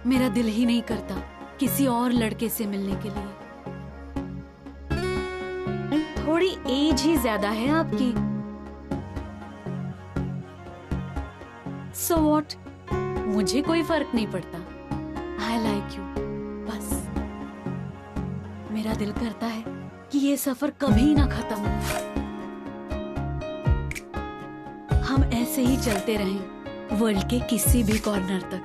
मेरा दिल ही नहीं करता किसी और लड़के से मिलने के लिए। थोड़ी एज ही ज्यादा है आपकी। सो व्हाट, मुझे कोई फर्क नहीं पड़ता। I like you. बस मेरा दिल करता है कि ये सफर कभी ना खत्म हो। हम ऐसे ही चलते रहें वर्ल्ड के किसी भी कॉर्नर तक।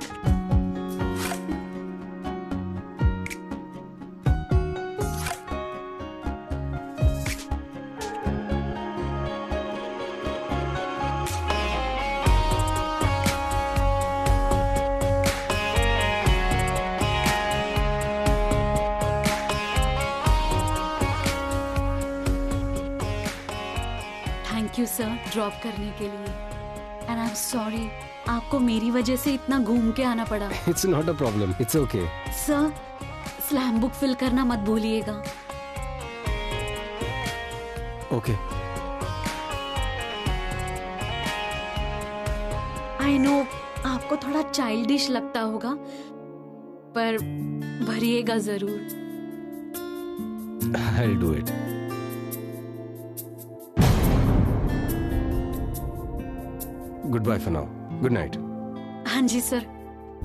थैंक यू सर ड्रॉप करने के लिए। एंड आई एम सॉरी आपको मेरी वजह से इतना घूम के आना पड़ा। It's not a problem, it's okay. Sir slam book fill करना मत भूलिएगा। ओके। आई नो आपको थोड़ा चाइल्डिश लगता होगा, पर भरिएगा जरूर। I'll do it. Goodbye for now. Good night. हाँ जी सर,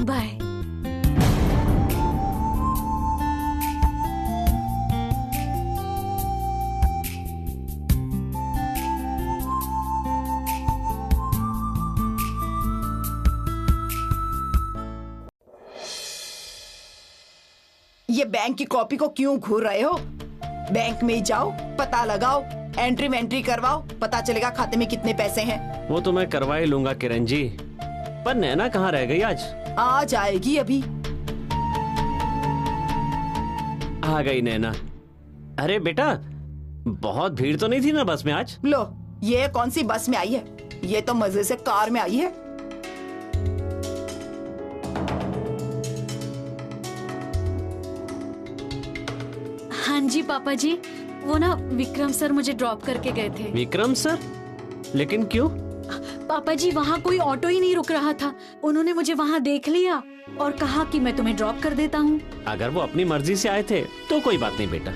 बाय। ये बैंक की कॉपी को क्यों घूर रहे हो? बैंक में ही जाओ, पता लगाओ, एंट्री वेंट्री करवाओ, पता चलेगा खाते में कितने पैसे हैं। वो तो मैं करवा ही लूंगा किरण जी, पर नैना कहाँ रह गई आज? आ जाएगी अभी। आ गई नैना। अरे बेटा, बहुत भीड़ तो नहीं थी ना बस में आज? लो, ये कौन सी बस में आई है? ये तो मजे से कार में आई है। हाँ जी पापा जी, वो ना विक्रम सर मुझे ड्रॉप करके गए थे। विक्रम सर? लेकिन क्यों? पापा जी वहाँ कोई ऑटो ही नहीं रुक रहा था। उन्होंने मुझे वहाँ देख लिया और कहा कि मैं तुम्हें ड्रॉप कर देता हूँ। अगर वो अपनी मर्जी से आए थे तो कोई बात नहीं बेटा।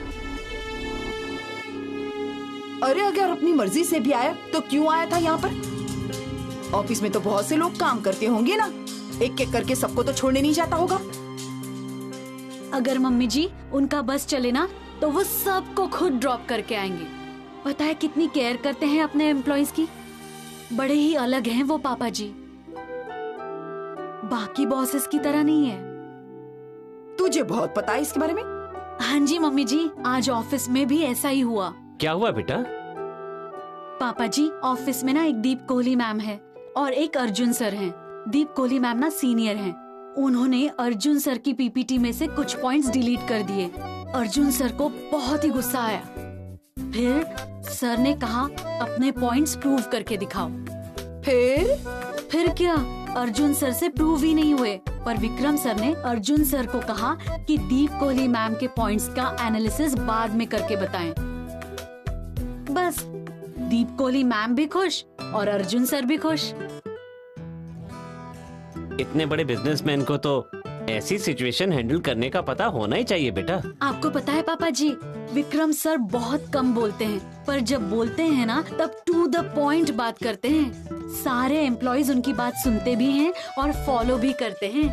अरे अगर अपनी मर्जी से भी आया तो क्यों आया था यहाँ पर? ऑफिस में तो बहुत से लोग काम करते होंगे ना, एक एक करके सबको तो छोड़ने नहीं जाता होगा। अगर मम्मी जी उनका बस चले ना तो वो सबको खुद ड्रॉप करके आएंगे। पता है कितनी केयर करते हैं अपने एम्प्लॉइज की। बड़े ही अलग हैं वो पापा जी, बाकी बॉसेस की तरह नहीं है। तुझे बहुत पता है इसके बारे में? हाँ जी मम्मी जी, आज ऑफिस में भी ऐसा ही हुआ। क्या हुआ बेटा? पापा जी ऑफिस में ना एक दीप कोहली मैम है और एक अर्जुन सर हैं। दीप कोहली मैम ना सीनियर हैं। उन्होंने अर्जुन सर की पीपीटी में से कुछ पॉइंट्स डिलीट कर दिए। अर्जुन सर को बहुत ही गुस्सा आया। फिर सर ने कहा अपने पॉइंट्स प्रूव करके दिखाओ। फिर क्या, अर्जुन सर से प्रूव ही नहीं हुए, पर विक्रम सर ने अर्जुन सर को कहा कि दीप कोहली मैम के पॉइंट्स का एनालिसिस बाद में करके बताएं। बस दीप कोहली मैम भी खुश और अर्जुन सर भी खुश। इतने बड़े बिजनेसमैन को तो ऐसी सिचुएशन हैंडल करने का पता होना ही चाहिए बेटा। आपको पता है पापा जी, विक्रम सर बहुत कम बोलते हैं, पर जब बोलते हैं ना तब टू द पॉइंट बात करते हैं। सारे एम्प्लॉइज उनकी बात सुनते भी हैं और फॉलो भी करते हैं।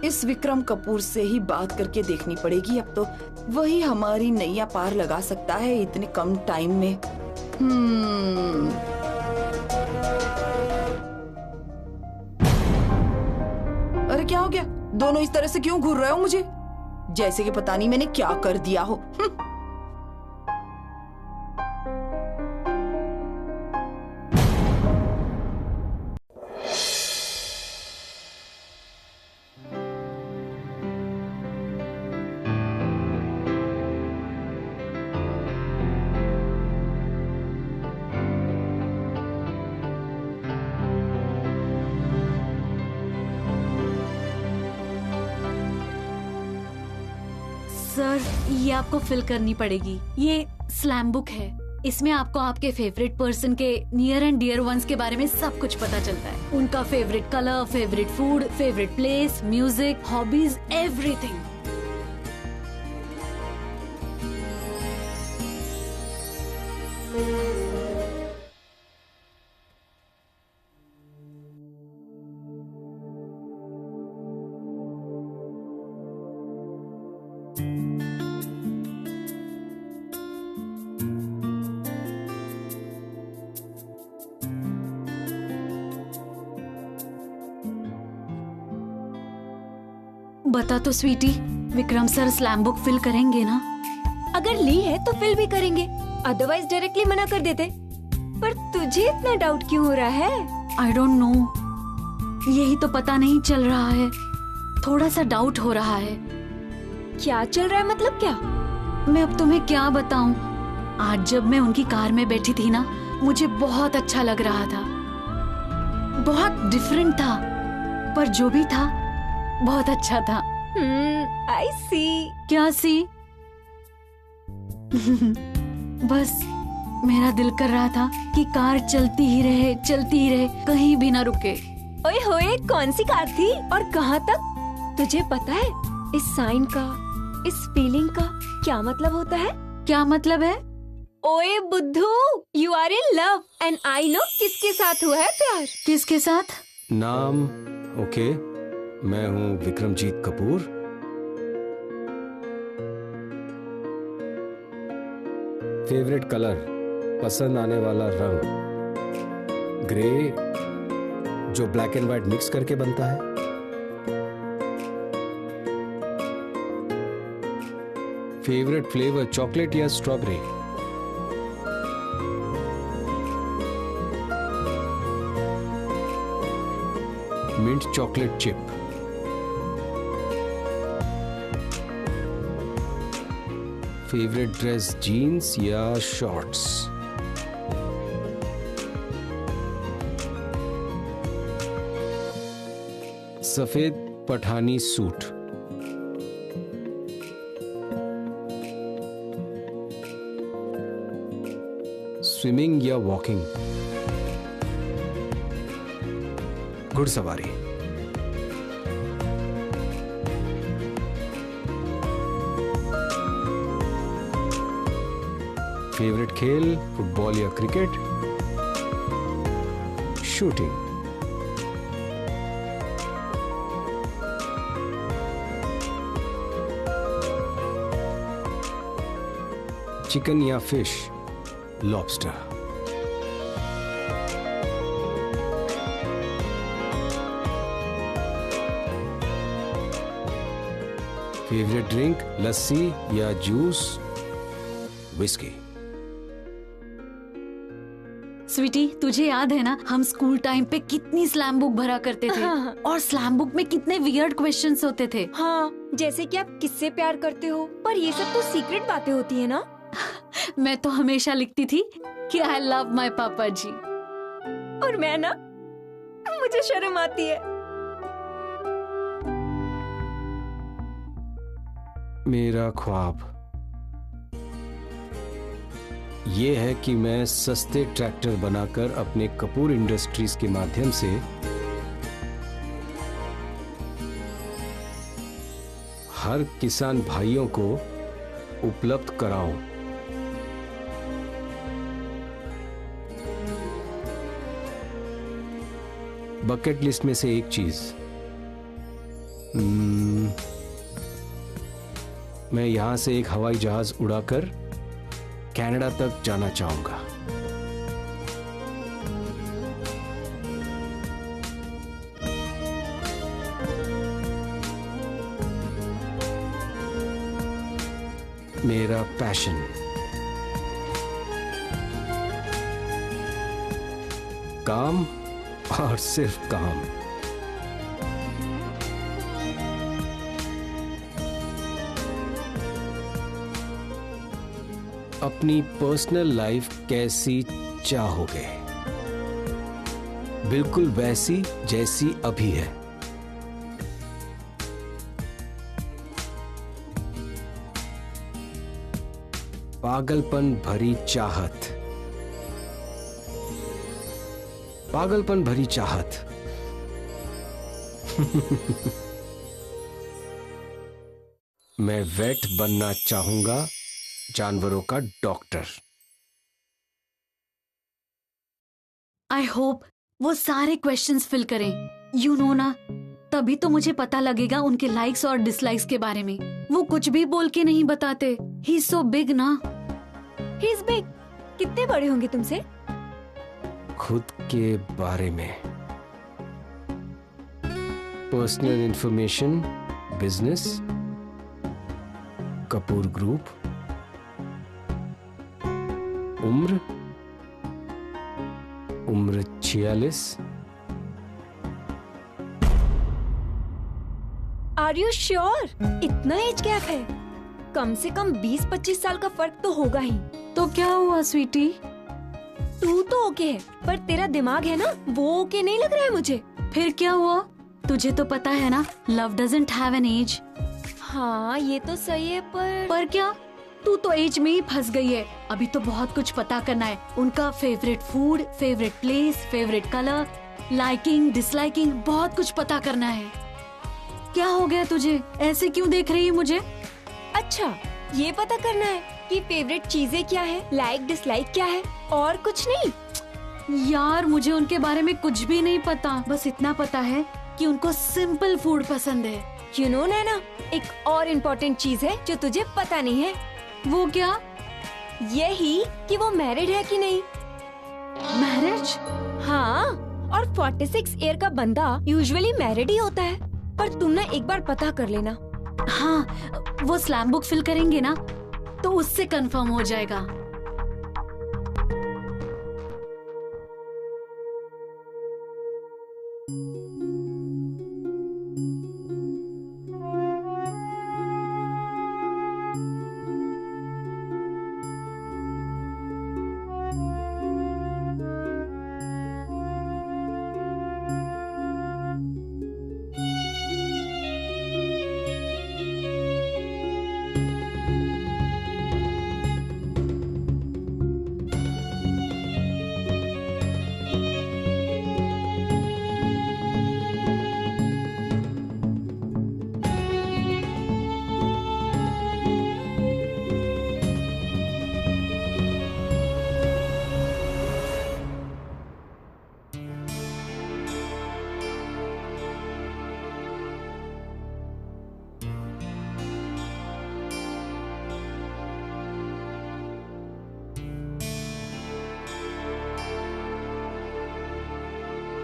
इस विक्रम कपूर से ही बात करके देखनी पड़ेगी अब तो। वही हमारी नैया पार लगा सकता है इतने कम टाइम में। अरे क्या हो गया? दोनों इस तरह से क्यों घूर रहे हो मुझे? जैसे कि पता नहीं मैंने क्या कर दिया हो। सर ये आपको फिल करनी पड़ेगी। ये स्लैम बुक है, इसमें आपको आपके फेवरेट पर्सन के नियर एंड डियर वंस के बारे में सब कुछ पता चलता है। उनका favourite colour, favourite food, favourite place, music, hobbies, everything. बता तो sweetie, Vikram sir slam book fill करेंगे ना? अगर ली है तो फिल भी करेंगे, अदरवाइज डायरेक्टली मना कर देते। पर तुझे इतना डाउट क्यों हो रहा है? आई डोंट नो, यही तो पता नहीं चल रहा है। थोड़ा सा डाउट हो रहा है। क्या चल रहा है मतलब क्या? मैं अब तुम्हें क्या बताऊं। आज जब मैं उनकी कार में बैठी थी ना, मुझे बहुत अच्छा लग रहा था। बहुत डिफरेंट था, पर जो भी था बहुत अच्छा था। आई सी। क्या सी? बस मेरा दिल कर रहा था कि कार चलती ही रहे, कहीं भी ना रुके। ओए होए, कौन सी कार थी और कहाँ तक? तुझे पता है इस साइन का, इस फीलिंग का क्या मतलब होता है? क्या मतलब है? ओए बुद्धू, you are in love and I know किसके साथ हुआ है प्यार। किसके साथ? नाम ओके, मैं हूँ विक्रमजीत कपूर। फेवरेट कलर, पसंद आने वाला रंग ग्रे, जो ब्लैक एंड व्हाइट मिक्स करके बनता है। फेवरेट फ्लेवर चॉकलेट या strawberry. Mint chocolate chip. Favourite dress jeans या शॉर्ट्स। सफेद पठानी सूट। स्विमिंग या वॉकिंग। घुड़सवारी। फेवरेट खेल फुटबॉल या क्रिकेट। शूटिंग। चिकन या fish, lobster. Favourite drink lassi या जूस, विस्की। स्वीटी, तुझे याद है ना हम स्कूल टाइम पे कितनी स्लैम बुक भरा करते थे? हाँ। और स्लैम बुक में कितने वियर्ड क्वेश्चंस होते थे। हाँ, जैसे कि आप किससे प्यार करते हो, पर ये सब तो सीक्रेट बातें होती है ना। मैं तो हमेशा लिखती थी कि आई लव माई पापा जी। और मैं ना, मुझे शर्म आती है। मेरा ख्वाब ये है कि मैं सस्ते ट्रैक्टर बनाकर अपने कपूर इंडस्ट्रीज के माध्यम से हर किसान भाइयों को उपलब्ध कराऊं। बकेट लिस्ट में से एक चीज, मैं यहां से एक हवाई जहाज उड़ाकर कनाडा तक जाना चाहूंगा। मेरा पैशन काम और सिर्फ काम। अपनी पर्सनल लाइफ कैसी चाहोगे, बिल्कुल वैसी जैसी अभी है। पागलपन भरी चाहत, पागलपन भरी चाहत। मैं वेट बनना चाहूंगा, जानवरों का डॉक्टर। आई होप वो सारे क्वेश्चंस फिल करें। यू नो ना, तभी तो मुझे पता लगेगा उनके लाइक्स और डिसलाइक्स के बारे में। वो कुछ भी बोल के नहीं बताते। ही इज सो बिग ना। He is big. कितने बड़े होंगे तुमसे? खुद के बारे में, personal information, business, Kapoor group, उम्र 46। Are you sure? इतना एज गैप है? कम से कम 20-25 साल का फर्क तो होगा ही। तो क्या हुआ स्वीटी? तू तो ओके है, पर तेरा दिमाग है ना, वो ओके नहीं लग रहा है मुझे। फिर क्या हुआ? तुझे तो पता है ना, love doesn't have an age. हाँ ये तो सही है, पर क्या? तू तो एज में ही फंस गई है। अभी तो बहुत कुछ पता करना है। उनका favourite food, favourite place, favourite colour, liking, disliking, बहुत कुछ पता करना है। क्या हो गया तुझे? ऐसे क्यों देख रही है मुझे? अच्छा, ये पता करना है कि फेवरेट चीजें क्या है, लाइक डिसलाइक क्या है, और कुछ नहीं? यार मुझे उनके बारे में कुछ भी नहीं पता। बस इतना पता है कि उनको सिंपल फूड पसंद है। यू नो नैना, एक और इम्पोर्टेंट चीज है जो तुझे पता नहीं है। वो क्या? यही कि वो मैरिड है कि नहीं। मैरिज? हाँ, और 46 ईयर का बंदा यूजुअली मैरिड ही होता है। पर तुम ना एक बार पता कर लेना। हाँ, वो स्लैम बुक फिल करेंगे ना, तो उससे कंफर्म हो जाएगा।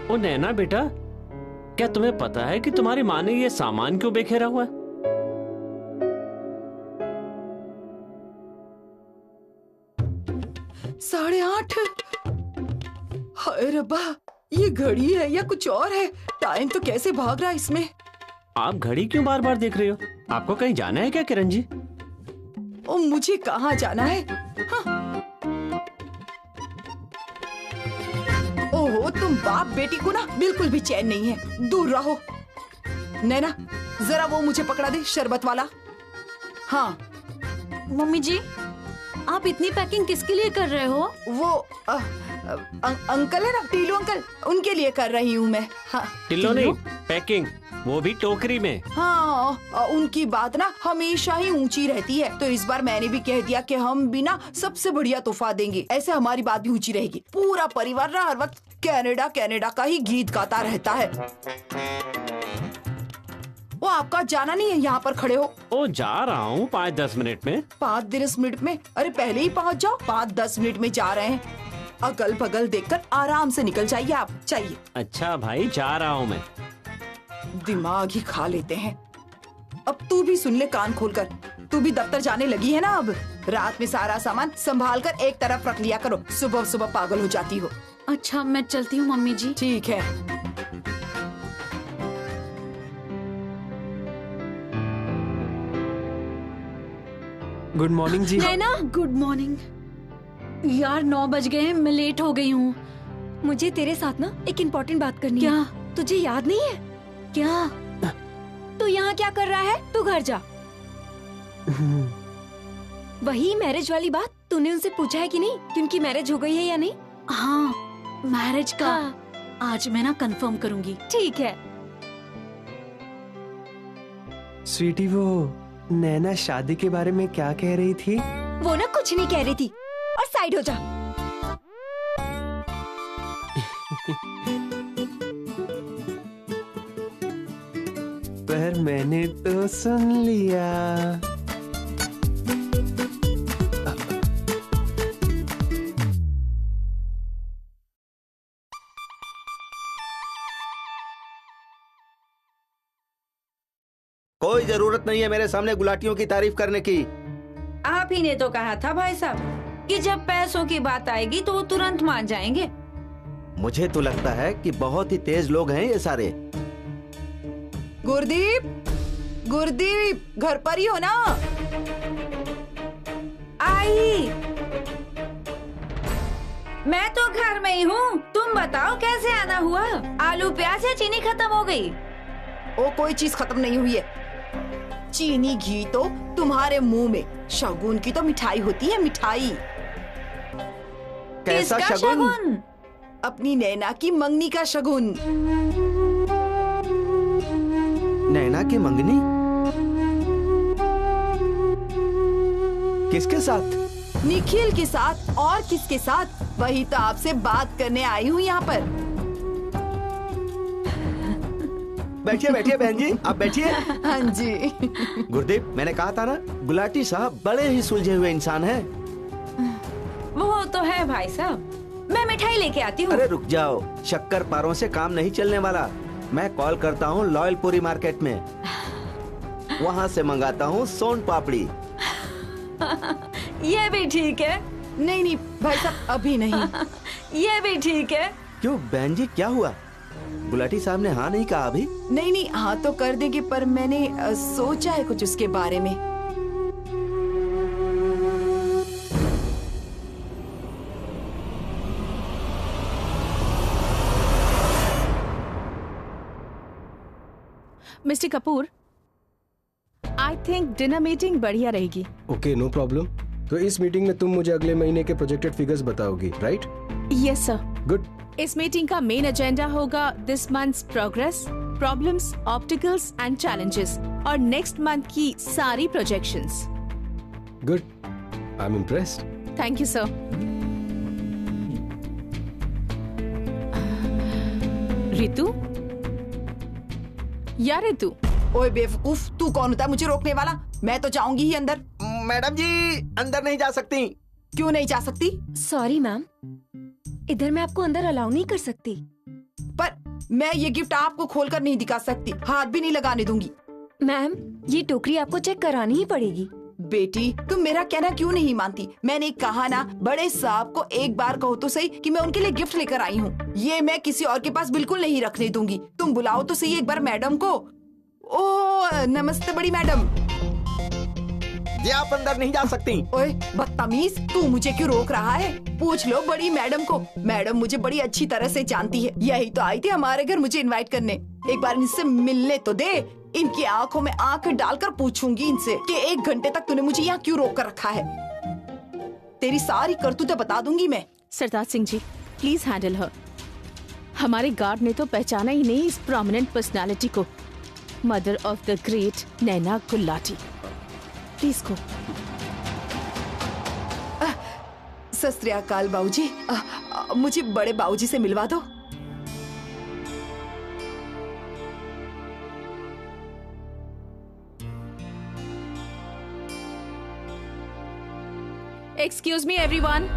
ओ नैना बेटा, क्या तुम्हें पता है कि तुम्हारी माँ ने ये सामान क्यों बिखेरा हुआ है? साढ़े 8। हाय रब्बा, ये घड़ी है या कुछ और है? टाइम तो कैसे भाग रहा है इसमें। आप घड़ी क्यों बार बार देख रही हो? आपको कहीं जाना है क्या किरण जी? ओ मुझे कहाँ जाना है? हाँ। ओहो, तुम बाप बेटी को ना बिल्कुल भी चैन नहीं है। दूर रहो। नैना, जरा वो मुझे पकड़ा दे, शरबत वाला। हाँ। मम्मी जी, आप इतनी पैकिंग किसके लिए कर रहे हो? वो अंकल है ना, टीलू अंकल, उनके लिए कर रही हूँ मैं। हाँ, टिल्लो नहीं, पैकिंग, वो भी टोकरी में। हाँ, उनकी बात ना हमेशा ही ऊंची रहती है, तो इस बार मैंने भी कह दिया कि हम भी ना सबसे बढ़िया तोहफा देंगे। ऐसे हमारी बात भी ऊंची रहेगी। पूरा परिवार ना हर वक्त कनाडा कनाडा का ही गीत गाता रहता है। वो आपका जाना नहीं है, यहाँ पर खड़े हो। ओ जा रहा हूँ 5-10 मिनट में। 5-10 मिनट में? अरे पहले ही पहुँच जाओ। 5-10 मिनट में जा रहे हैं। अगल बगल देखकर आराम से निकल जाइए आप। चाहिए? अच्छा भाई, जा रहा हूँ मैं। दिमाग ही खा लेते हैं। अब तू भी सुन ले कान खोलकर। तू भी दफ्तर जाने लगी है ना अब। रात में सारा सामान संभाल कर एक तरफ रख लिया करो, सुबह सुबह पागल हो जाती हो। अच्छा, मैं चलती हूँ मम्मी जी। ठीक है। गुड मॉर्निंग जी। नैना, गुड मॉर्निंग। यार 9 बज गए हैं, मैं लेट हो गई हूँ। मुझे तेरे साथ ना एक इम्पोर्टेंट बात करनी क्या? है। तुझे याद नहीं है? क्या? तू यहाँ क्या कर रहा है? तू घर जा। वही मैरिज वाली बात, तूने उनसे पूछा है कि नहीं कि उनकी मैरिज हो गई है या नहीं? हाँ, मैरिज का। हाँ, आज मैं ना कंफर्म करूंगी। ठीक है। स्वीटी, वो नैना शादी के बारे में क्या कह रही थी? वो ना कुछ नहीं कह रही थी। और साइड हो जा। पर मैंने तो सुन लिया। कोई जरूरत नहीं है मेरे सामने गुलाटियों की तारीफ करने की। आप ही ने तो कहा था भाई साहब कि जब पैसों की बात आएगी तो वो तुरंत मान जाएंगे। मुझे तो लगता है कि बहुत ही तेज लोग हैं ये सारे। गुरदीप, गुरदीप, घर पर ही हो ना? आई, मैं तो घर में ही हूँ। तुम बताओ कैसे आना हुआ? आलू प्याज या चीनी खत्म हो गई? ओ, कोई चीज खत्म नहीं हुई है। चीनी घी तो तुम्हारे मुंह में, शगुन की तो मिठाई होती है, मिठाई। कैसा किसका शगुन? अपनी नैना की मंगनी का शगुन। नैना की मंगनी? किसके साथ? निखिल के साथ। और किसके साथ? वही तो आपसे बात करने आई हूँ यहाँ पर। बैठिए बैठिए बहन जी, आप बैठिए। हाँ जी। गुरदीप, मैंने कहा था ना, गुलाटी साहब बड़े ही सुलझे हुए इंसान हैं। वो तो है भाई साहब। मैं मिठाई लेके आती हूँ। अरे रुक जाओ, शक्कर पारों से काम नहीं चलने वाला। मैं कॉल करता हूँ लॉयलपुरी मार्केट में, वहाँ से मंगाता हूँ सोन पापड़ी। ये भी ठीक है। नहीं नहीं भाई साहब, अभी नहीं। ये भी ठीक है। क्यों बहन जी, क्या हुआ? गुलाटी साहब ने हाँ नहीं कहा अभी? नहीं नहीं, हाँ तो कर देंगे, पर मैंने सोचा है कुछ उसके बारे में। Mister Kapoor, I think dinner meeting बढ़िया रहेगी। Okay, no problem. तो इस मीटिंग में तुम मुझे अगले महीने के प्रोजेक्टेड फिगर्स बताओगी, राइट? Yes sir. गुड। इस मीटिंग का मेन एजेंडा होगा this month's progress, problems, obstacles and challenges और नेक्स्ट मंथ की सारी projections. Good, I am impressed. Thank you sir. Ritu, या रितु? ओए बेवकूफ, तू कौन होता है मुझे रोकने वाला? मैं तो जाऊंगी ही अंदर। मैडम जी, अंदर नहीं जा सकती। क्यों नहीं जा सकती? सॉरी मैम, इधर मैं आपको अंदर अलाउ नहीं कर सकती। पर मैं ये गिफ्ट आपको खोलकर नहीं दिखा सकती, हाथ भी नहीं लगाने दूंगी। मैम, ये टोकरी आपको चेक करानी ही पड़ेगी। बेटी, तुम मेरा कहना क्यों नहीं मानती? मैंने कहा ना, बड़े साहब को एक बार कहो तो सही कि मैं उनके लिए गिफ्ट लेकर आई हूँ। ये मैं किसी और के पास बिल्कुल नहीं रखने दूंगी। तुम बुलाओ तो सही एक बार मैडम को। ओह, नमस्ते बड़ी मैडम। जी आप अंदर नहीं जा सकती। ओए बदतमीज, तू मुझे क्यों रोक रहा है? पूछ लो बड़ी मैडम को। मैडम मुझे बड़ी अच्छी तरह से जानती है। यही तो आई थी हमारे घर मुझे इनवाइट करने। एक बार इनसे मिलने तो दे। इनकी आंखों में आंख डालकर पूछूंगी इनसे कि 1 घंटे तक तूने मुझे यहाँ क्यों रोक कर रखा है। तेरी सारी करतूतें बता दूंगी मैं। सरताज सिंह जी, प्लीज हैंडल हर। हमारे गार्ड ने तो पहचाना ही नहीं इस प्रोमिनेंट पर्सनालिटी को। Mother of the great Naina Gulati. Please को। सत श्री अकाल बाबूजी, मुझे बड़े बाबूजी से मिलवा दो। Excuse me everyone,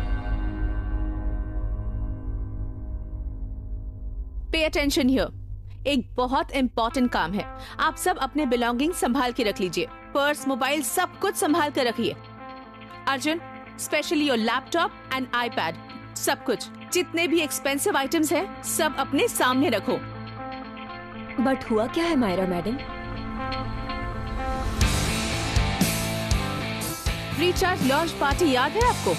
pay attention here. एक बहुत इंपॉर्टेंट काम है। आप सब अपने बिलोंगिंग संभाल के रख लीजिए। पर्स, मोबाइल, सब कुछ संभाल कर रखिए। Arjun, specially your laptop and iPad, सब कुछ, जितने भी एक्सपेंसिव आइटम्स हैं, सब अपने सामने रखो। बट हुआ क्या है Myra madam? Recharge launch party याद है आपको?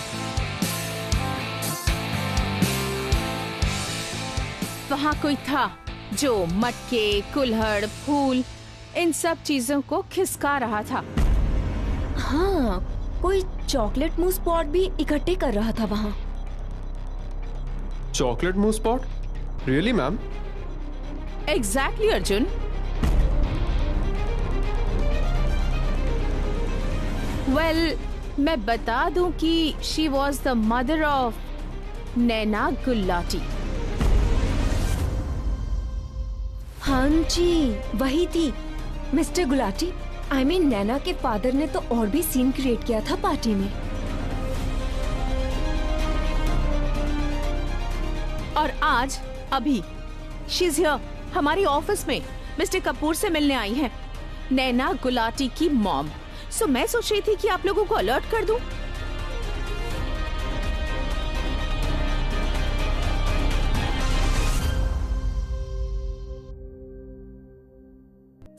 वहाँ कोई था जो मटके, कुल्हड़, फूल, इन सब चीजों को खिसका रहा था। हाँ, कोई चॉकलेट मूस पॉट भी इकट्ठे कर रहा था वहाँ। Chocolate mousse pot? Really ma'am? Exactly Arjun. Well, मैं बता दूं कि she was the mother of Naina Gulati. हाँ जी, वही थी mister Gulati. I mean Naina के फादर ने तो और भी सीन क्रिएट किया था पार्टी में। और आज अभी शी इज हियर हमारी ऑफिस में मिस्टर कपूर से मिलने आई हैं, नैना गुलाटी की मॉम। सो मैं सोच रही थी कि आप लोगों को अलर्ट कर दूं।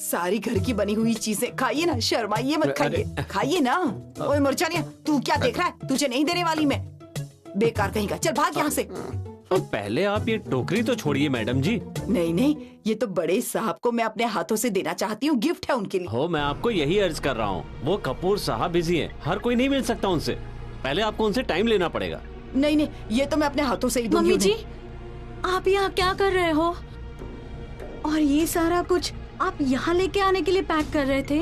सारी घर की बनी हुई चीजें खाइए ना, शर्माइए मत, खाइए खाइए ना। ओए मुरझानिया, तू क्या देख रहा है? तुझे नहीं देने वाली मैं, बेकार कहीं का। चल भाग यहाँ से। पहले आप ये टोकरी तो छोड़िए मैडम जी। नहीं नहीं, ये तो बड़े साहब को मैं अपने हाथों से देना चाहती हूँ, गिफ्ट है उनके लिए। हो, मैं आपको यही अर्ज कर रहा हूँ, वो कपूर साहब बिजी हैं, हर कोई नहीं मिल सकता उनसे। पहले आपको उनसे टाइम लेना पड़ेगा। नहीं नहीं, ये तो मैं अपने हाथों से ही दूंगी। मम्मी जी, आप यहाँ क्या कर रहे हो? और ये सारा कुछ आप यहाँ लेके आने के लिए पैक कर रहे थे?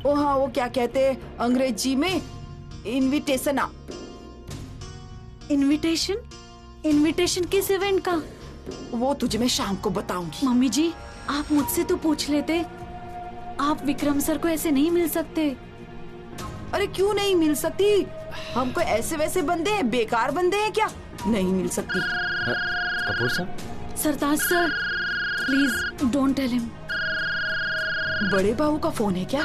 ओ हाँ, वो क्या कहते हैं अंग्रेजी में, इनविटेशन। इनविटेशन? इनविटेशन किस इवेंट का? वो तुझे मैं शाम को बताऊंगी। मम्मी जी, आप मुझसे तो पूछ लेते। आप विक्रम सर को ऐसे नहीं मिल सकते। अरे क्यों नहीं मिल सकती? हम कोई ऐसे वैसे बंदे हैं, बेकार बंदे हैं क्या? नहीं मिल सकती। कपूर साहब? Sartaj sir, please don't tell him. बड़े बाबू का फोन है क्या?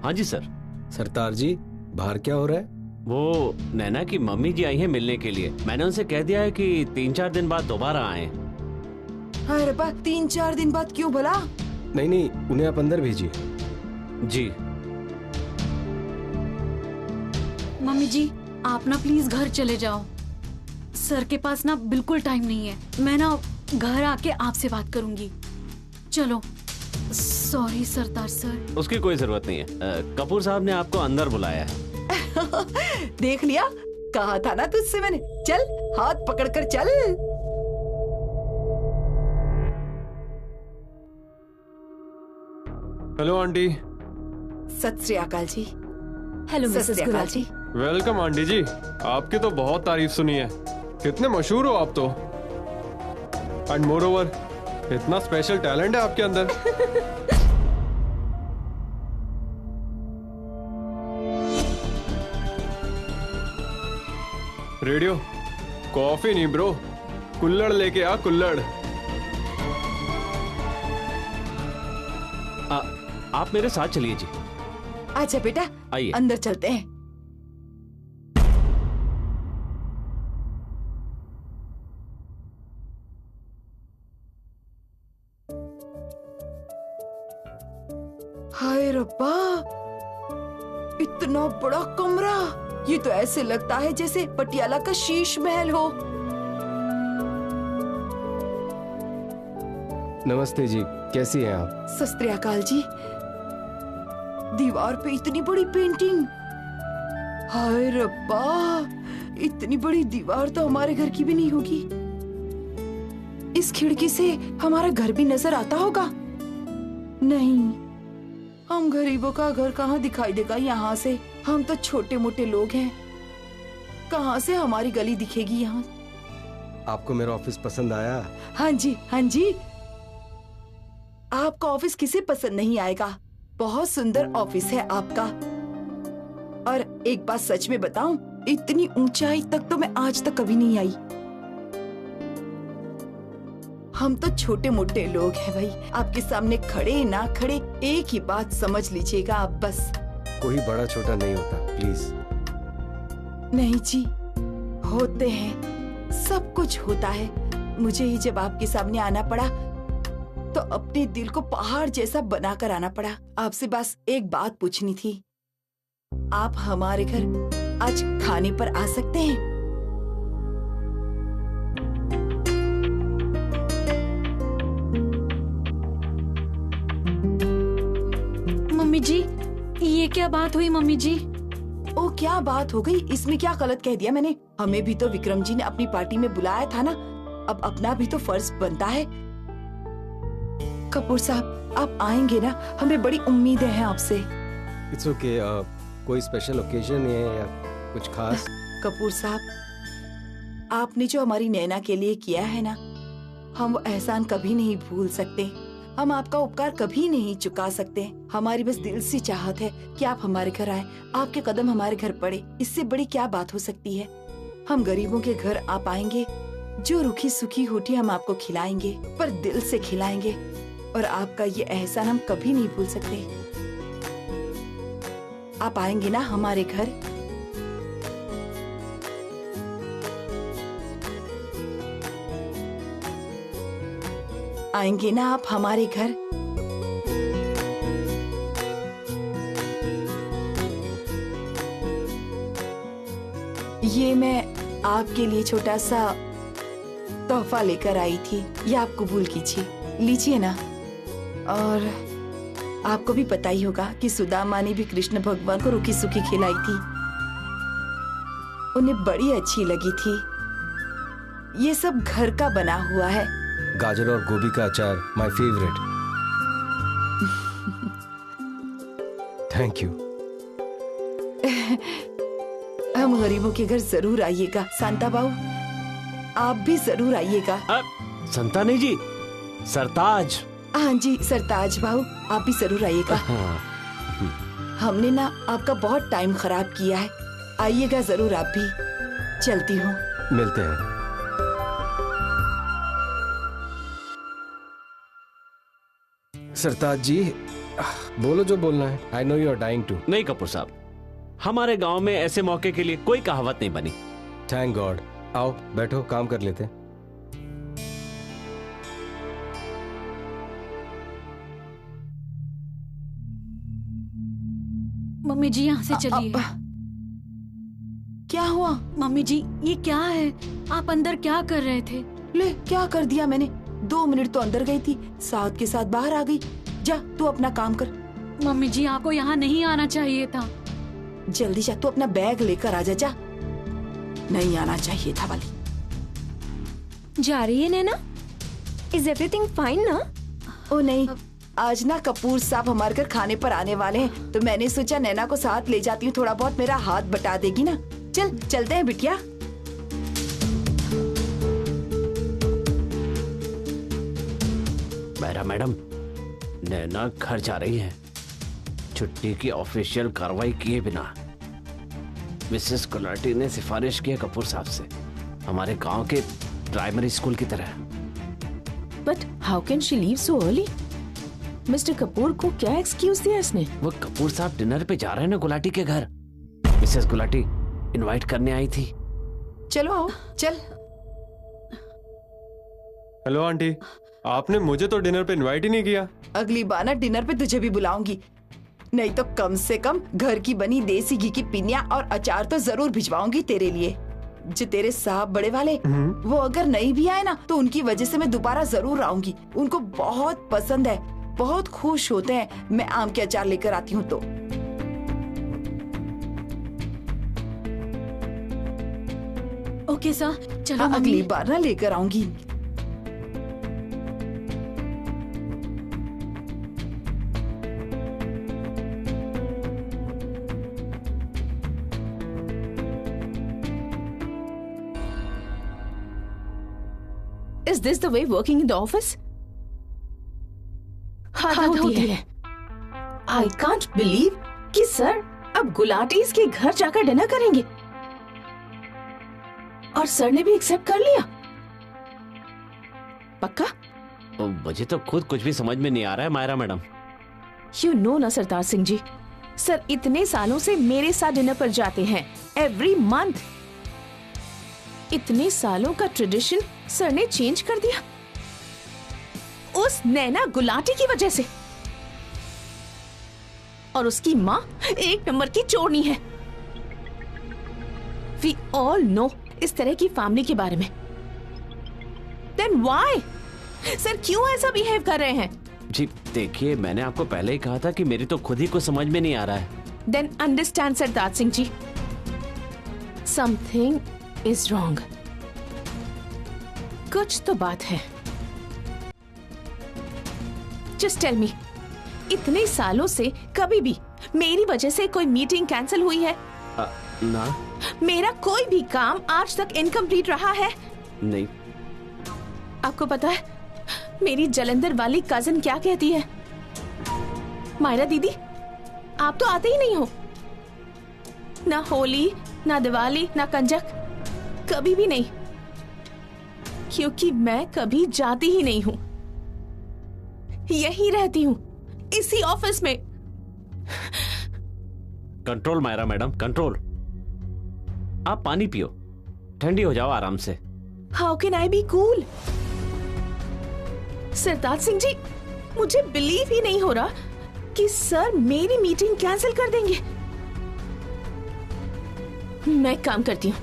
हाँ जी सर। सरतार जी, बाहर क्या हो रहा है? वो नैना की मम्मी जी आई हैं मिलने के लिए। मैंने उनसे कह दिया है कि 3-4 दिन बाद दोबारा आए। अरे बा, 3-4 दिन बाद क्यों भला? नहीं नहीं, उन्हें आप अंदर भेजिए। जी। मम्मी जी, आप ना प्लीज घर चले जाओ। सर के पास ना बिल्कुल टाइम नहीं है। मैं ना घर आके आपसे बात करूंगी। चलो। सॉरी सरताज सर। उसकी कोई जरूरत नहीं है। कपूर साहब ने आपको अंदर बुलाया है। देख लिया, कहा था ना तुझसे मैंने। चल, हाथ पकड़कर चल। Hello aunty. सत श्री अकाल जी। हेलो सत मिसेस श्री अकाल गुलाटी। वेलकम आंटी जी। आपकी तो बहुत तारीफ सुनी है, कितने मशहूर हो आप तो। एंड मोर ओवर, इतना स्पेशल टैलेंट है आपके अंदर। रेडियो, कॉफी नहीं ब्रो, कुल्हड़ लेके आ, कुल्हड़। आप मेरे साथ चलिए जी। अच्छा बेटा, आइए। अंदर चलते हैं। हाय रब्बा, इतना बड़ा कमरा। ये तो ऐसे लगता है जैसे पटियाला का शीश महल हो। नमस्ते जी, कैसी हैं आप? सत श्री अकाल जी। दीवार पे इतनी बड़ी पेंटिंग। हाय रब्बा, इतनी बड़ी दीवार तो हमारे घर की भी नहीं होगी। इस खिड़की से हमारा घर भी नजर आता होगा? नहीं, हम गरीबों का घर कहाँ दिखाई देगा यहाँ से। हम तो छोटे मोटे लोग हैं, कहाँ से हमारी गली दिखेगी यहाँ। आपको मेरा ऑफिस पसंद आया? हाँ जी, हाँ जी। आपका ऑफिस किसे पसंद नहीं आएगा? बहुत सुंदर ऑफिस है आपका। और एक बात सच में बताऊं, इतनी ऊंचाई तक तो मैं आज तक कभी नहीं आई। हम तो छोटे मोटे लोग हैं भाई। आपके सामने खड़े ना खड़े, एक ही बात समझ लीजिएगा आप बस। कोई बड़ा छोटा नहीं होता, प्लीज। नहीं जी, होते हैं, सब कुछ होता है। मुझे ही जब आपके सामने आना पड़ा तो अपने दिल को पहाड़ जैसा बनाकर आना पड़ा। आपसे बस एक बात पूछनी थी, आप हमारे घर आज खाने पर आ सकते हैं? मम्मी जी, ये क्या बात हुई मम्मी जी? ओ क्या बात हो गई? इसमें क्या गलत कह दिया मैंने? हमें भी तो विक्रम जी ने अपनी पार्टी में बुलाया था ना, अब अपना भी तो फर्ज बनता है। कपूर साहब आप आएंगे ना, हमें बड़ी उम्मीदें हैं आपसे। It's okay. कोई स्पेशल ओकेजन है या कुछ खास? कपूर साहब आपने जो हमारी नैना के लिए किया है ना, हम वो एहसान कभी नहीं भूल सकते। हम आपका उपकार कभी नहीं चुका सकते। हमारी बस दिल से चाहत है कि आप हमारे घर आए, आपके कदम हमारे घर पड़े। इससे बड़ी क्या बात हो सकती है। हम गरीबों के घर आप आएंगे, जो रूखी सूखी रोटी हम आपको खिलाएंगे, पर दिल से खिलाएंगे, और आपका ये एहसान हम कभी नहीं भूल सकते। आप आएंगे ना हमारे घर? आएंगे ना आप हमारे घर? ये मैं आपके लिए छोटा सा तोहफा लेकर आई थी, ये आप कबूल कीजिए, लीजिए ना। और आपको भी पता ही होगा कि सुदामा ने भी कृष्ण भगवान को रूखी सूखी खिलाई थी, उन्हें बड़ी अच्छी लगी थी। ये सब घर का बना हुआ है। गाजर और गोभी का अचार, माय फेवरेट। Thank you. हम गरीबों के घर जरूर आइएगा। शांता बाबू आप भी जरूर आइएगा। संतानी जी, सरताज। हाँ जी सरताज भाऊ आप भी जरूर आइएगा। हमने ना आपका बहुत टाइम खराब किया है, आइएगा जरूर आप भी। चलती हूँ। मिलते हैं। सरताज जी बोलो जो बोलना है। I know you are dying to. नहीं कपूर साहब, हमारे गांव में ऐसे मौके के लिए कोई कहावत नहीं बनी। Thank God. आओ बैठो, काम कर लेते। मम्मी जी यहाँ से चलिए। क्या हुआ? मम्मी जी ये क्या है? आप अंदर क्या कर रहे थे? ले क्या कर दिया मैंने? 2 मिनट तो अंदर गई थी, साथ के साथ बाहर आ गई। जा तू अपना काम कर। मम्मी जी आपको यहाँ नहीं आना चाहिए था। जल्दी जा, तू अपना बैग लेकर आ जा। जा, नहीं आना चाहिए था वाली। जा रही है नैना? इज एवरीथिंग फाइन ना? ओ नहीं, आज ना कपूर साहब हमारे घर खाने पर आने वाले हैं, तो मैंने सोचा नैना को साथ ले जाती हूँ, थोड़ा बहुत मेरा हाथ बटा देगी ना। चल चलते हैं बिटिया। मेरा मैडम, नैना घर जा रही है छुट्टी की ऑफिशियल कार्रवाई किए बिना। मिसेस गुलाटी ने सिफारिश की है कपूर साहब से, हमारे गांव के प्राइमरी स्कूल की तरह। But how can she leave so early? Mister Kapoor को क्या एक्सक्यूज दिया इसने? वो कपूर साहब डिनर पे जा रहे हैं ना गुलाटी के घर। मिसेस गुलाटी इनवाइट करने आई थी। चलो आओ, चल। हेलो आंटी, आपने मुझे तो डिनर पे इनवाइट ही नहीं किया। अगली बार ना डिनर पे तुझे भी बुलाऊंगी, नहीं तो कम से कम घर की बनी देसी घी की पिनिया और अचार तो जरूर भिजवाऊंगी तेरे लिए। जो तेरे साहब बड़े वाले, वो अगर नहीं भी आए ना तो उनकी वजह से मैं दोबारा जरूर आऊंगी। उनको बहुत पसंद है, बहुत खुश होते हैं मैं आम के अचार लेकर आती हूँ तो। ओके सर, चलो मम्मी। अगली बार ना लेकर आऊंगी। Is this the way working in the office? हद होती है। I can't believe कि सर अब गुलाटीज के घर जाकर डिनर करेंगे, और सर ने भी एक्सेप्ट कर लिया। पक्का? मुझे तो खुद कुछ भी समझ में नहीं आ रहा है मायरा मैडम। You know ना सरताज सिंह जी, सर इतने सालों से मेरे साथ डिनर पर जाते हैं एवरी मंथ। इतने सालों का ट्रेडिशन सर ने चेंज कर दिया उस नैना गुलाटी की वजह से। और उसकी माँ एक नंबर की चोरनी है। We all know इस तरह की फैमिली के बारे में। Then why? सर क्यों ऐसा बिहेव कर रहे हैं? जी देखिए, मैंने आपको पहले ही कहा था कि मेरी तो खुद ही को समझ में नहीं आ रहा है। Then understand Sartaj Singh ji, something is wrong. कुछ तो बात है। जस्ट टेल मी, इतने सालों से कभी भी मेरी वजह से कोई मीटिंग कैंसिल हुई है? ना। मेरा कोई भी काम आज तक इनकम्प्लीट रहा है? नहीं। आपको पता है मेरी जलंधर वाली कजिन क्या कहती है? मायरा दीदी, आप तो आते ही नहीं हो, ना होली, ना दिवाली, ना कंजक, कभी भी नहीं, क्योंकि मैं कभी जाती ही नहीं हूं, यही रहती हूं, इसी ऑफिस में। Control Myra madam, control. आप पानी पियो, ठंडी हो जाओ आराम से। How can I be cool? Sartaj Singh ji, मुझे बिलीव ही नहीं हो रहा कि सर मेरी मीटिंग कैंसिल कर देंगे। मैं काम करती हूँ,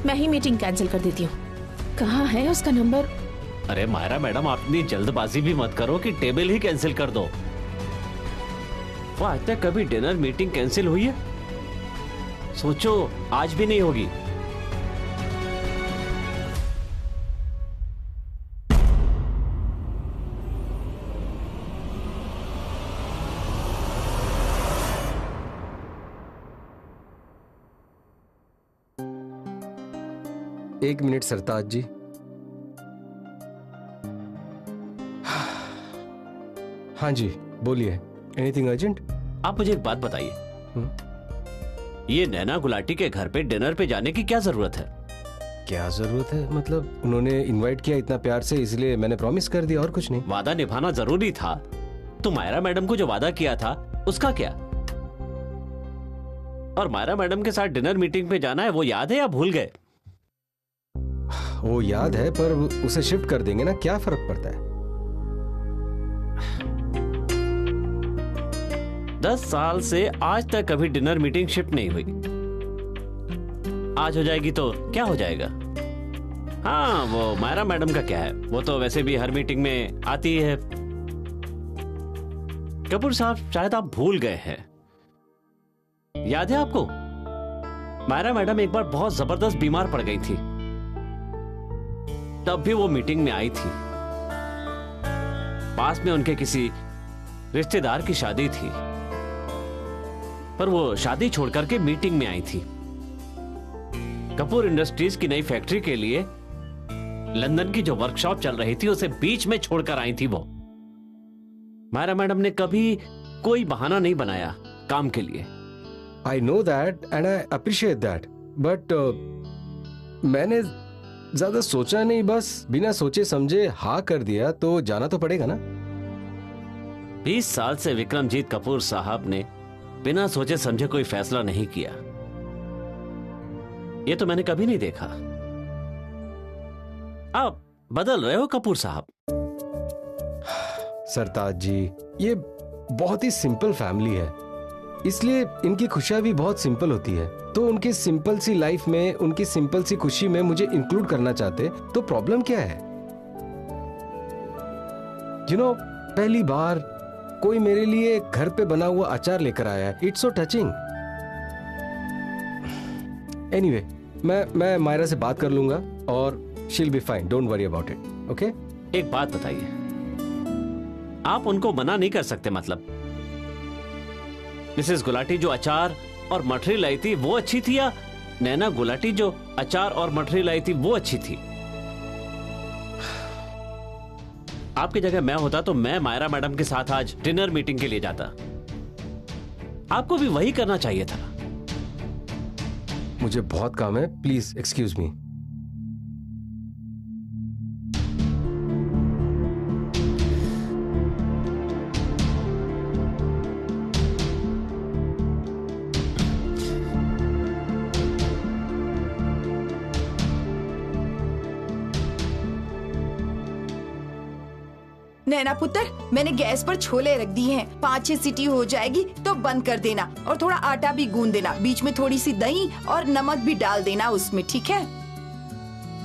मैं ही मीटिंग कैंसिल कर देती हूँ। कहाँ है उसका नंबर? अरे मायरा मैडम, आप इतनी जल्दबाजी भी मत करो कि टेबल ही कैंसिल कर दो। वो आज तक कभी डिनर मीटिंग कैंसिल हुई है? सोचो, आज भी नहीं होगी। एक मिनट सरताज जी। हाँ जी, बोलिए। Anything urgent? आप मुझे एक बात बताइए, ये नैना गुलाटी के घर पे डिनर पे जाने की क्या जरूरत है? क्या जरूरत है मतलब? उन्होंने इनवाइट किया इतना प्यार से, इसलिए मैंने प्रॉमिस कर दिया, और कुछ नहीं। वादा निभाना जरूरी था, तो मायरा मैडम को जो वादा किया था उसका क्या? और मायरा मैडम के साथ डिनर मीटिंग पे जाना है, वो याद है या भूल गए? वो याद है, पर उसे शिफ्ट कर देंगे ना, क्या फर्क पड़ता है? 10 साल से आज तक कभी डिनर मीटिंग शिफ्ट नहीं हुई। आज हो जाएगी तो क्या हो जाएगा? हाँ, वो मायरा मैडम का क्या है, वो तो वैसे भी हर मीटिंग में आती है। कपूर साहब, शायद आप भूल गए हैं। याद है आपको, मायरा मैडम एक बार बहुत जबरदस्त बीमार पड़ गई थी, तब भी वो मीटिंग में आई थी। पास में उनके किसी रिश्तेदार की शादी थी, पर वो शादी छोड़कर के मीटिंग में आई थी। कपूर इंडस्ट्रीज की नई फैक्ट्री के लिए लंदन की जो वर्कशॉप चल रही थी, उसे बीच में छोड़कर आई थी वो। मायरा मैडम ने कभी कोई बहाना नहीं बनाया काम के लिए। I know that and I appreciate that, but मैंने ज्यादा सोचा नहीं, बस बिना सोचे समझे हाँ कर दिया, तो जाना तो पड़ेगा ना। 20 साल से विक्रमजीत कपूर साहब ने बिना सोचे समझे कोई फैसला नहीं किया, ये तो मैंने कभी नहीं देखा। आप बदल रहे हो कपूर साहब। सरताज जी, ये बहुत ही सिंपल फैमिली है, इसलिए इनकी खुशियां भी बहुत सिंपल होती है। तो उनकी सिंपल सी लाइफ में, उनकी सिंपल सी खुशी में मुझे इंक्लूड करना चाहते, तो प्रॉब्लम क्या है? यू नो, पहली बार कोई मेरे लिए घर पे बना हुआ अचार लेकर आया है। It's so touching. एनीवे, मैं मायरा से बात कर लूंगा और she'll be fine, don't worry about it. Okay? एक बात बताइए, आप उनको मना नहीं कर सकते मतलब? मिसेस गुलाटी जो अचार और मठरी लाई थी वो अच्छी थी, या नैना गुलाटी जो अचार और मठरी लाई थी वो अच्छी थी? आपकी जगह मैं होता तो मैं मायरा मैडम के साथ आज डिनर मीटिंग के लिए जाता। आपको भी वही करना चाहिए था। मुझे बहुत काम है, प्लीज एक्सक्यूज मी। नैना पुत्र, मैंने गैस पर छोले रख दिए हैं, 5-6 सीटी हो जाएगी तो बंद कर देना, और थोड़ा आटा भी गूंद देना, बीच में थोड़ी सी दही और नमक भी डाल देना उसमें, ठीक है?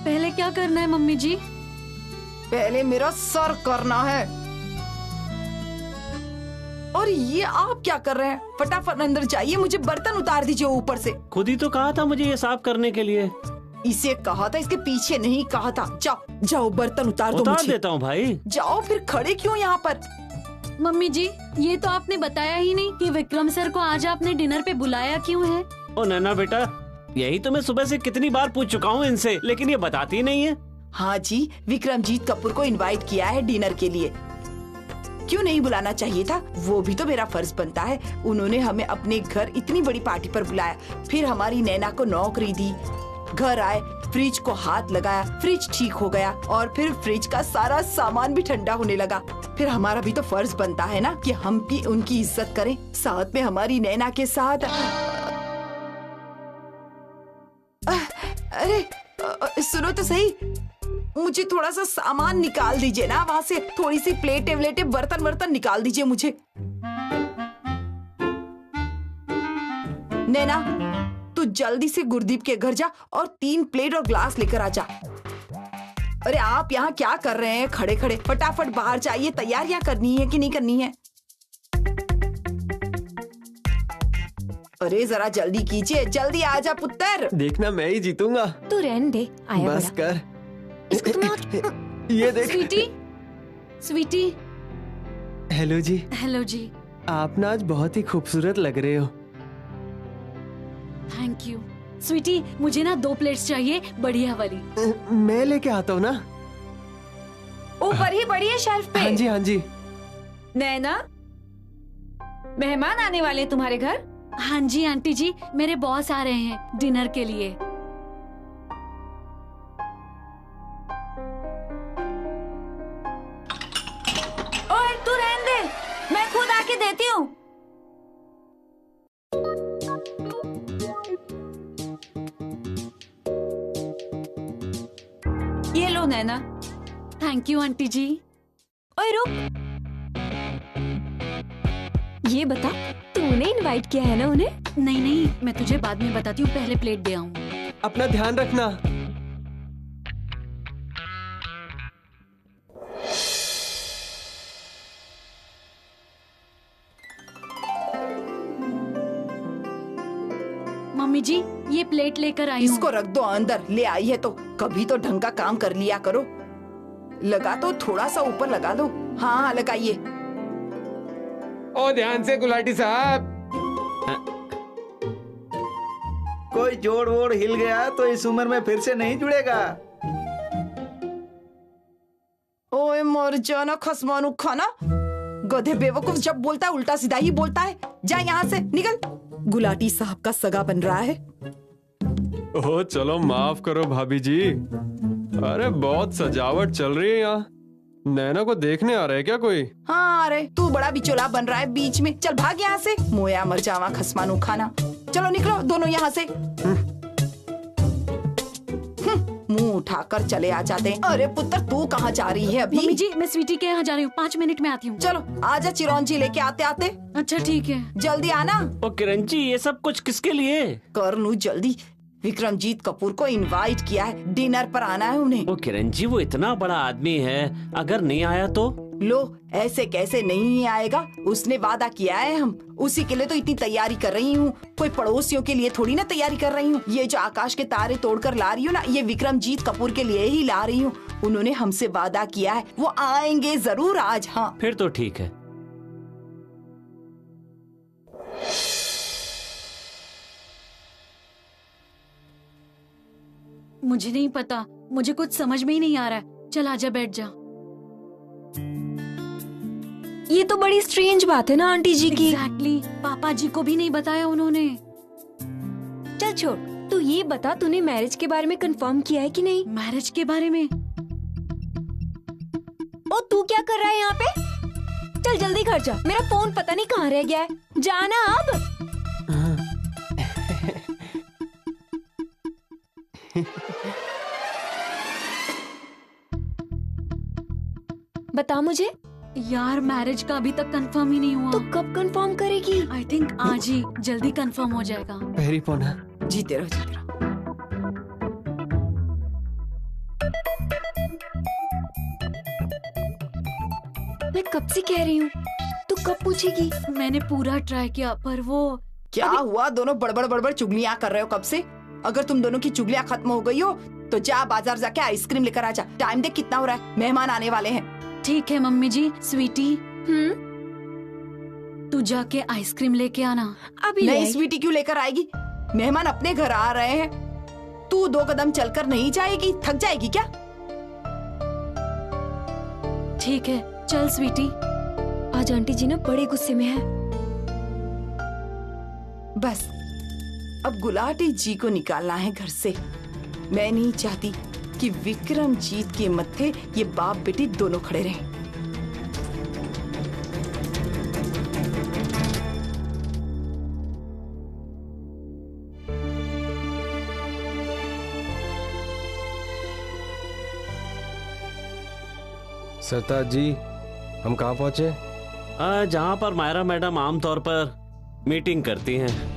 पहले क्या करना है मम्मी जी? पहले मेरा सर करना है। और ये आप क्या कर रहे हैं? फटाफट अंदर जाइए, मुझे बर्तन उतार दीजिए ऊपर से। खुद ही तो कहा था मुझे ये साफ करने के लिए। इसे कहा था, इसके पीछे नहीं कहा था। जाओ जाओ, बर्तन उतार दो उतार मुझे। देता हूँ भाई। जाओ, फिर खड़े क्यों यहाँ पर? मम्मी जी, ये तो आपने बताया ही नहीं कि विक्रम सर को आज आपने डिनर पे बुलाया क्यों है। ओ नैना बेटा, यही तो मैं सुबह से कितनी बार पूछ चुका हूँ इनसे, लेकिन ये बताती ही नहीं है। हाँ जी, विक्रमजीत कपूर को इनवाइट किया है डिनर के लिए। क्यों नहीं बुलाना चाहिए था? वो भी तो मेरा फर्ज बनता है। उन्होंने हमें अपने घर इतनी बड़ी पार्टी पर बुलाया, फिर हमारी नैना को नौकरी दी, घर आए, फ्रिज को हाथ लगाया, फ्रिज ठीक हो गया और फिर फ्रिज का सारा सामान भी ठंडा होने लगा। फिर हमारा भी तो फर्ज बनता है ना कि हम भी उनकी इज्जत करें, साथ में हमारी नैना के साथ। अरे सुनो तो सही, मुझे थोड़ा सा सामान निकाल दीजिए ना वहाँ से। थोड़ी सी प्लेटें व्लेटें बर्तन निकाल दीजिए मुझे। नैना, तू जल्दी से गुरदीप के घर जा और 3 प्लेट और ग्लास लेकर आ जा। अरे आप यहाँ क्या कर रहे हैं खड़े खड़े? फटाफट बाहर जाइए, तैयारियां करनी है कि नहीं करनी है? अरे जरा जल्दी कीजिए, जल्दी आजा पुत्र। देखना मैं ही जीतूंगा। तू रहने दे, आया बस बड़ा। कर। इसको तुम ये देख। स्वीटी। हेलो जी। हेलो जी। आप ना आज बहुत ही खूबसूरत लग रहे हो। Thank you. स्वीटी, मुझे ना 2 प्लेट्स चाहिए, बढ़िया वाली। मैं लेके आता हूँ ना। ऊपर ही पड़ी है शेल्फ पे। हाँ जी हाँ जी। नैना, मेहमान आने वाले हैं तुम्हारे घर? हाँ जी आंटी जी, मेरे बॉस आ रहे हैं डिनर के लिए। ओए तू रहने दे, मैं खुद आके देती हूँ। ये लो नैना। थैंक यू आंटी जी। ओए रुक, ये बता, तूने इनवाइट किया है ना उन्हें? नहीं नहीं, मैं तुझे बाद में बताती हूँ, पहले प्लेट दे आऊँ। अपना ध्यान रखना। मम्मी जी, ये प्लेट लेकर आई हूँ। इसको रख दो अंदर, ले आई है तो कभी तो ढंग का काम कर लिया करो। लगा तो थोड़ा सा ऊपर लगा दो। हाँ हाँ लगाइए। ओ ध्यान से गुलाटी साहब। कोई जोड़ वोड़ हिल गया तो इस उम्र में फिर से नहीं जुड़ेगा। ओए मर जाना खसमानू खाना, गधे बेवकूफ जब बोलता है उल्टा सीधा ही बोलता है। जा यहाँ से निकल। गुलाटी साहब का सगा बन रहा है। ओह चलो माफ करो भाभी जी। अरे बहुत सजावट चल रही है यहाँ। नैना को देखने आ रहा है क्या कोई? हाँ अरे तू बड़ा बिचौला बन रहा है बीच में। चल भाग यहाँ से, मोया मर जावा खसमानू खाना। चलो निकलो दोनों यहाँ से। मुंह उठाकर चले आ जाते हैं। अरे पुत्र तू कहाँ जा रही है अभी? मम्मी जी, मैं स्वीटी के यहाँ जा रही हूँ, 5 मिनट में आती हूँ। चलो आजा चिरौंजी लेके आते आते। अच्छा ठीक है। जल्दी आना। ओ किरण जी, ये सब कुछ किसके लिए? कर लूं जल्दी। विक्रमजीत कपूर को इनवाइट किया है, डिनर पर आना है उन्हें। ओ किरण जी, वो इतना बड़ा आदमी है, अगर नहीं आया तो? लो ऐसे कैसे नहीं आएगा, उसने वादा किया है। हम उसी के लिए तो इतनी तैयारी कर रही हूँ, कोई पड़ोसियों के लिए थोड़ी ना तैयारी कर रही हूँ। ये जो आकाश के तारे तोड़कर ला रही हूँ ना, ये विक्रमजीत कपूर के लिए ही ला रही हूँ। उन्होंने हमसे वादा किया है, वो आएंगे जरूर आज। हाँ फिर तो ठीक है। मुझे नहीं पता, मुझे कुछ समझ में ही नहीं आ रहा है। चल आजा, बैठ जा। ये तो बड़ी स्ट्रेंज बात है ना आंटी जी की। एग्जैक्टली, पापा जी को भी नहीं बताया उन्होंने। चल छोड़, तू ये बता, तूने मैरिज के बारे में कंफर्म किया है कि नहीं? मैरिज के बारे में? ओ तू क्या कर रहा है यहाँ पे? चल जल्दी घर जा, मेरा फोन पता नहीं कहाँ रह गया है। जाना अब। बता मुझे। यार मैरिज का अभी तक कंफर्म ही नहीं हुआ। तो कब कंफर्म करेगी? आई थिंक आज ही जल्दी कंफर्म हो जाएगा। पैरी पोना। जीते रहो जीते रहो। मैं कब से कह रही हूँ, तू कब पूछेगी? मैंने पूरा ट्राई किया पर वो क्या हुआ? दोनों बड़बड़ बड़बड़ चुगलियाँ कर रहे हो कब से? अगर तुम दोनों की चुगलियाँ खत्म हो गई हो तो जा बाजार जाके आइसक्रीम लेकर आ जा। टाइम देख कितना हो रहा है, मेहमान आने वाले हैं। ठीक है मम्मी जी। स्वीटी, तू जाके आइसक्रीम लेके आना। अभी नहीं स्वीटी क्यों लेकर आएगी? मेहमान अपने घर आ रहे हैं, तू 2 कदम चलकर नहीं जाएगी? थक जाएगी क्या? ठीक है चल स्वीटी। आज आंटी जी ना बड़े गुस्से में है। बस अब गुलाटी जी को निकालना है घर से। मैं नहीं चाहती कि विक्रमजीत के मत्थे ये बाप बेटी दोनों खड़े रहें। सरताज जी, हम कहाँ पहुँचे? जहाँ पर मायरा मैडम आमतौर पर मीटिंग करती हैं।